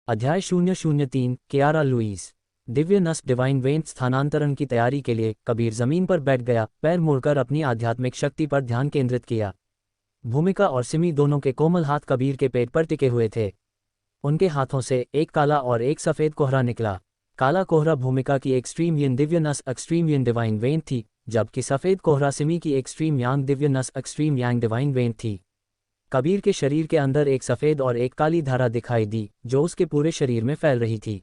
अध्याय 003 कियारा लुइस। दिव्य नस divine went स्थानांतरण की तैयारी के लिए कबीर जमीन पर बैठ गया, पैर मोड़कर अपनी आध्यात्मिक शक्ति पर ध्यान केंद्रित किया। भूमिका और सिमी दोनों के कोमल हाथ कबीर के पेट पर टिके हुए थे। उनके हाथों से एक काला और एक सफ़ेद कोहरा निकला। काला कोहरा भूमिका की एक्सट्रीम यिन दिव्य नस एक्सट्रीम यिन डिवाइन वेंट थी, जबकि सफ़ेद कोहरा सिमी की एक्सट्रीम यांग दिव्य नस एक्सट्रीम यांग डिवाइन वेंट थी। कबीर के शरीर के अंदर एक सफ़ेद और एक काली धारा दिखाई दी, जो उसके पूरे शरीर में फैल रही थी।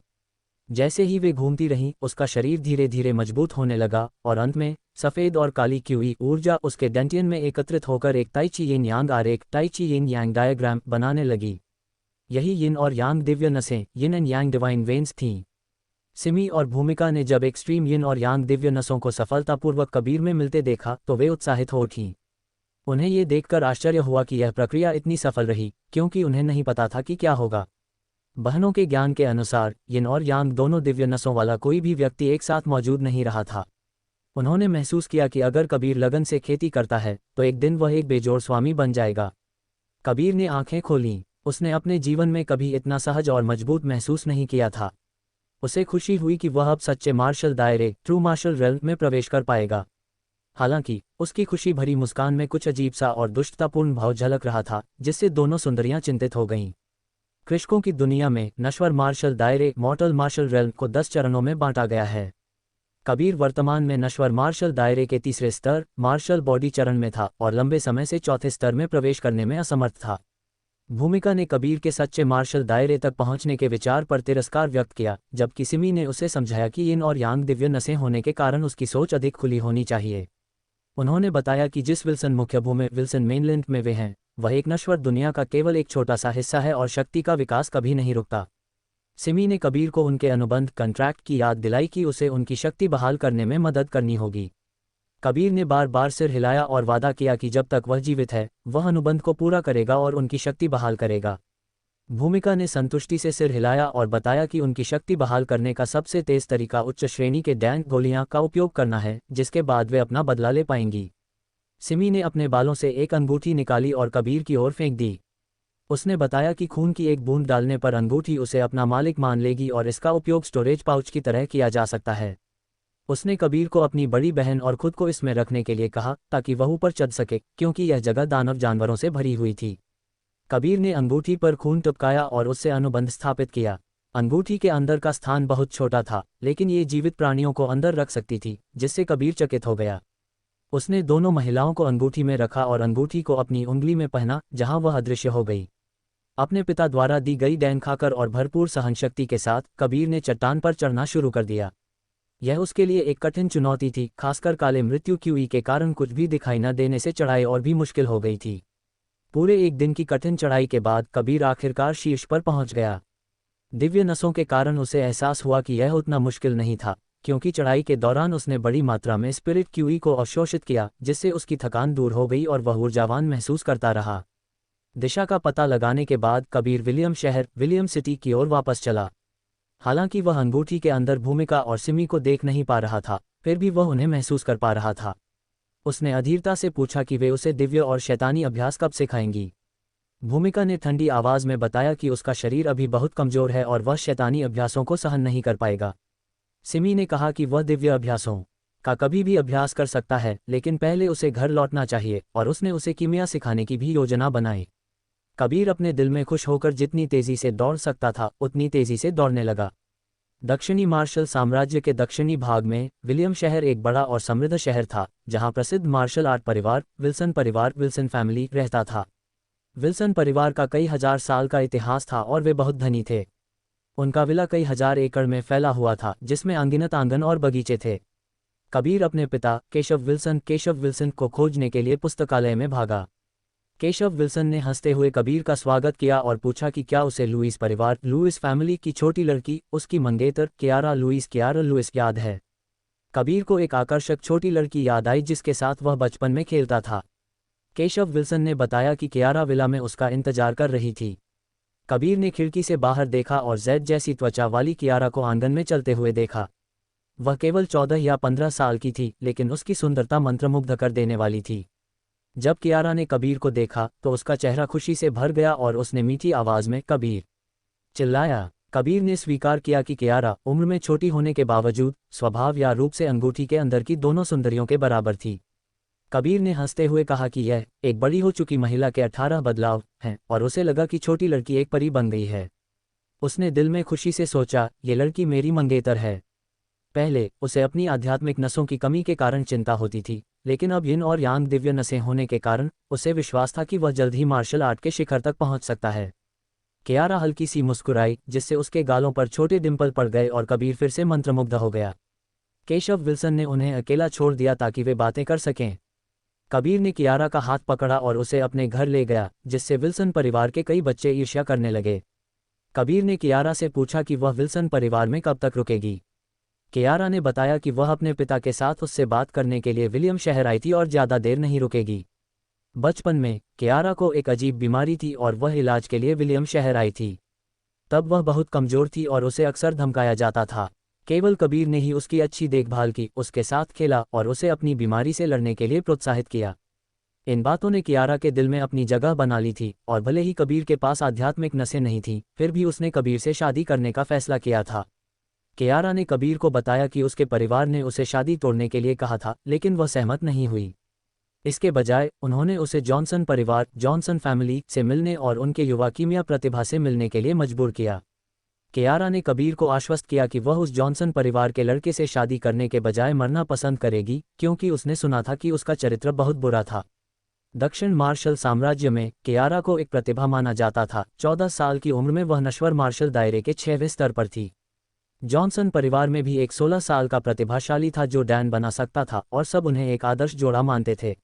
जैसे ही वे घूमती रहीं, उसका शरीर धीरे धीरे मजबूत होने लगा और अंत में सफ़ेद और काली क्यूई ऊर्जा उसके डेंटियन में एकत्रित होकर एक ताई ची यिन यांग आरेख ताई ची यिन यांग डायग्राम बनाने लगी। यही यिन और यांग दिव्य नसें yin and yang divine veins थीं। सिमी और भूमिका ने जब एक्सट्रीम यिन और यांग दिव्य नसों को सफलतापूर्वक कबीर में मिलते देखा तो वे उत्साहित हो उठीं। उन्हें ये देखकर आश्चर्य हुआ कि यह प्रक्रिया इतनी सफल रही, क्योंकि उन्हें नहीं पता था कि क्या होगा। बहनों के ज्ञान के अनुसार यिन और यांग दोनों दिव्य नसों वाला कोई भी व्यक्ति एक साथ मौजूद नहीं रहा था। उन्होंने महसूस किया कि अगर कबीर लगन से खेती करता है तो एक दिन वह एक बेजोड़ स्वामी बन जाएगा। कबीर ने आंखें खोलीं। उसने अपने जीवन में कभी इतना सहज और मजबूत महसूस नहीं किया था। उसे खुशी हुई कि वह अब सच्चे मार्शल दायरे ट्रू मार्शल रेल्म में प्रवेश कर पाएगा। हालांकि उसकी खुशी भरी मुस्कान में कुछ अजीब सा और दुष्टतापूर्ण भाव झलक रहा था, जिससे दोनों सुंदरियां चिंतित हो गईं। कृषकों की दुनिया में नश्वर मार्शल दायरे मॉर्टल मार्शल रेल्म को 10 चरणों में बांटा गया है। कबीर वर्तमान में नश्वर मार्शल दायरे के तीसरे स्तर मार्शल बॉडी चरण में था और लंबे समय से चौथे स्तर में प्रवेश करने में असमर्थ था। भूमिका ने कबीर के सच्चे मार्शल दायरे तक पहुंचने के विचार पर तिरस्कार व्यक्त किया, जबकि सिमी ने उसे समझाया कि यिन और यांग दिव्य नसें होने के कारण उसकी सोच अधिक खुली होनी चाहिए। उन्होंने बताया कि जिस विल्सन मुख्य भूमि विल्सन मेनलैंड में वे हैं, वह एक नश्वर दुनिया का केवल एक छोटा सा हिस्सा है और शक्ति का विकास कभी नहीं रुकता। सिमी ने कबीर को उनके अनुबंध कंट्रैक्ट की याद दिलाई कि उसे उनकी शक्ति बहाल करने में मदद करनी होगी। कबीर ने बार बार सिर हिलाया और वादा किया कि जब तक वह जीवित है वह अनुबंध को पूरा करेगा और उनकी शक्ति बहाल करेगा। भूमिका ने संतुष्टि से सिर हिलाया और बताया कि उनकी शक्ति बहाल करने का सबसे तेज तरीका उच्च श्रेणी के डैंक गोलियां का उपयोग करना है, जिसके बाद वे अपना बदला ले पाएंगी। सिमी ने अपने बालों से एक अंगूठी निकाली और कबीर की ओर फेंक दी। उसने बताया कि खून की एक बूंद डालने पर अंगूठी उसे अपना मालिक मान लेगी और इसका उपयोग स्टोरेज पाउच की तरह किया जा सकता है। उसने कबीर को अपनी बड़ी बहन और खुद को इसमें रखने के लिए कहा ताकि वह ऊपर चढ़ सके, क्योंकि यह जगह दानव जानवरों से भरी हुई थी। कबीर ने अंगूठी पर खून टपकाया और उससे अनुबंध स्थापित किया। अंगूठी के अंदर का स्थान बहुत छोटा था, लेकिन ये जीवित प्राणियों को अंदर रख सकती थी, जिससे कबीर चकित हो गया। उसने दोनों महिलाओं को अंगूठी में रखा और अंगूठी को अपनी उंगली में पहना, जहां वह अदृश्य हो गई। अपने पिता द्वारा दी गई डैन खाकर और भरपूर सहनशक्ति के साथ कबीर ने चट्टान पर चढ़ना शुरू कर दिया। यह उसके लिए एक कठिन चुनौती थी, खासकर काले मृत्यु क्यूई के कारण कुछ भी दिखाई न देने से चढ़ाई और भी मुश्किल हो गई थी। पूरे एक दिन की कठिन चढ़ाई के बाद कबीर आखिरकार शीर्ष पर पहुंच गया। दिव्य नसों के कारण उसे एहसास हुआ कि यह उतना मुश्किल नहीं था, क्योंकि चढ़ाई के दौरान उसने बड़ी मात्रा में स्पिरिट क्यूई को अवशोषित किया, जिससे उसकी थकान दूर हो गई और वह ऊर्जावान महसूस करता रहा। दिशा का पता लगाने के बाद कबीर विलियम शहर विलियम सिटी की ओर वापस चला। हालांकि वह अंगूठी के अंदर भूमिका और सिमी को देख नहीं पा रहा था, फिर भी वह उन्हें महसूस कर पा रहा था। उसने अधीरता से पूछा कि वे उसे दिव्य और शैतानी अभ्यास कब सिखाएंगी। भूमिका ने ठंडी आवाज में बताया कि उसका शरीर अभी बहुत कमजोर है और वह शैतानी अभ्यासों को सहन नहीं कर पाएगा। सिमी ने कहा कि वह दिव्य अभ्यासों का कभी भी अभ्यास कर सकता है, लेकिन पहले उसे घर लौटना चाहिए, और उसने उसे कीमिया सिखाने की भी योजना बनाई। कबीर अपने दिल में खुश होकर जितनी तेजी से दौड़ सकता था उतनी तेजी से दौड़ने लगा। दक्षिणी मार्शल साम्राज्य के दक्षिणी भाग में विलियम शहर एक बड़ा और समृद्ध शहर था, जहां प्रसिद्ध मार्शल आर्ट परिवार विल्सन फैमिली रहता था। विल्सन परिवार का कई हजार साल का इतिहास था और वे बहुत धनी थे। उनका विला कई हजार एकड़ में फैला हुआ था, जिसमें अनगिनत आंगन और बगीचे थे। कबीर अपने पिता केशव विल्सन को खोजने के लिए पुस्तकालय में भागा। केशव विल्सन ने हंसते हुए कबीर का स्वागत किया और पूछा कि क्या उसे लुइस फैमिली की छोटी लड़की, उसकी मंगेतर कियारा लुइस याद है। कबीर को एक आकर्षक छोटी लड़की याद आई जिसके साथ वह बचपन में खेलता था। केशव विल्सन ने बताया कि कियारा विला में उसका इंतजार कर रही थी। कबीर ने खिड़की से बाहर देखा और जैद जैसी त्वचा वाली कियारा को आंगन में चलते हुए देखा। वह केवल 14 या 15 साल की थी, लेकिन उसकी सुंदरता मंत्रमुग्ध कर देने वाली थी। जब कियारा ने कबीर को देखा तो उसका चेहरा खुशी से भर गया और उसने मीठी आवाज में कबीर चिल्लाया। कबीर ने स्वीकार किया कि कियारा उम्र में छोटी होने के बावजूद स्वभाव या रूप से अंगूठी के अंदर की दोनों सुंदरियों के बराबर थी। कबीर ने हंसते हुए कहा कि यह एक बड़ी हो चुकी महिला के 18 बदलाव हैं और उसे लगा कि छोटी लड़की एक परी बन गई है। उसने दिल में खुशी से सोचा, ये लड़की मेरी मंगेतर है। पहले उसे अपनी आध्यात्मिक नसों की कमी के कारण चिंता होती थी, लेकिन अब यिन और यांग दिव्य नसें होने के कारण उसे विश्वास था कि वह जल्द ही मार्शल आर्ट के शिखर तक पहुंच सकता है। कियारा हल्की सी मुस्कुराई, जिससे उसके गालों पर छोटे डिंपल पड़ गए और कबीर फिर से मंत्रमुग्ध हो गया। केशव विल्सन ने उन्हें अकेला छोड़ दिया ताकि वे बातें कर सकें। कबीर ने कियारा का हाथ पकड़ा और उसे अपने घर ले गया, जिससे विल्सन परिवार के कई बच्चे ईर्ष्या करने लगे। कबीर ने कियारा से पूछा कि वह विल्सन परिवार में कब तक रुकेगी। कियारा ने बताया कि वह अपने पिता के साथ उससे बात करने के लिए विलियम शहर आई थी और ज़्यादा देर नहीं रुकेगी। बचपन में कियारा को एक अजीब बीमारी थी और वह इलाज के लिए विलियम शहर आई थी। तब वह बहुत कमज़ोर थी और उसे अक्सर धमकाया जाता था। केवल कबीर ने ही उसकी अच्छी देखभाल की, उसके साथ खेला और उसे अपनी बीमारी से लड़ने के लिए प्रोत्साहित किया। इन बातों ने कियारा के दिल में अपनी जगह बना ली थी और भले ही कबीर के पास आध्यात्मिक नसें नहीं थीं, फिर भी उसने कबीर से शादी करने का फैसला किया था। कियारा ने कबीर को बताया कि उसके परिवार ने उसे शादी तोड़ने के लिए कहा था, लेकिन वह सहमत नहीं हुई। इसके बजाय उन्होंने उसे जॉनसन परिवार, जॉनसन फैमिली से मिलने और उनके युवा कीमिया प्रतिभा से मिलने के लिए मजबूर किया। कियारा ने कबीर को आश्वस्त किया कि वह उस जॉनसन परिवार के लड़के से शादी करने के बजाय मरना पसंद करेगी, क्योंकि उसने सुना था कि उसका चरित्र बहुत बुरा था। दक्षिण मार्शल साम्राज्य में कियारा को एक प्रतिभा माना जाता था। 14 साल की उम्र में वह नश्वर मार्शल दायरे के 6वें स्तर पर थी। जॉनसन परिवार में भी एक 16 साल का प्रतिभाशाली था जो डैन बना सकता था और सब उन्हें एक आदर्श जोड़ा मानते थे।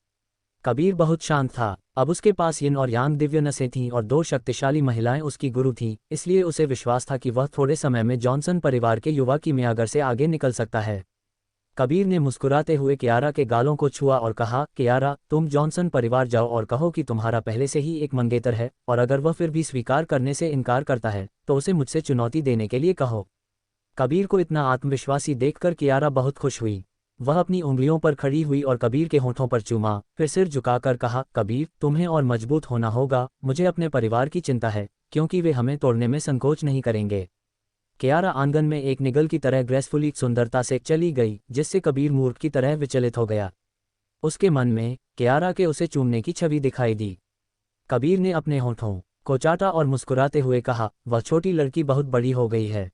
कबीर बहुत शांत था। अब उसके पास यिन और यांग दिव्य नसें थीं और 2 शक्तिशाली महिलाएं उसकी गुरु थीं, इसलिए उसे विश्वास था कि वह थोड़े समय में जॉनसन परिवार के युवा कीमियागर से आगे निकल सकता है। कबीर ने मुस्कुराते हुए कियारा के गालों को छुआ और कहा, कियारा, तुम जॉनसन परिवार जाओ और कहो कि तुम्हारा पहले से ही एक मंगेतर है, और अगर वह फिर भी स्वीकार करने से इनकार करता है तो उसे मुझसे चुनौती देने के लिए कहो। कबीर को इतना आत्मविश्वासी देखकर कियारा बहुत खुश हुई। वह अपनी उंगलियों पर खड़ी हुई और कबीर के होठों पर चूमा, फिर सिर झुकाकर कहा, कबीर, तुम्हें और मजबूत होना होगा। मुझे अपने परिवार की चिंता है, क्योंकि वे हमें तोड़ने में संकोच नहीं करेंगे। कियारा आंगन में एक निगल की तरह ग्रेसफुली सुंदरता से चली गई, जिससे कबीर मूर्ख की तरह विचलित हो गया। उसके मन में कियारा के उसे चूमने की छवि दिखाई दी। कबीर ने अपने होठों को चाटा और मुस्कुराते हुए कहा, वह छोटी लड़की बहुत बड़ी हो गई है।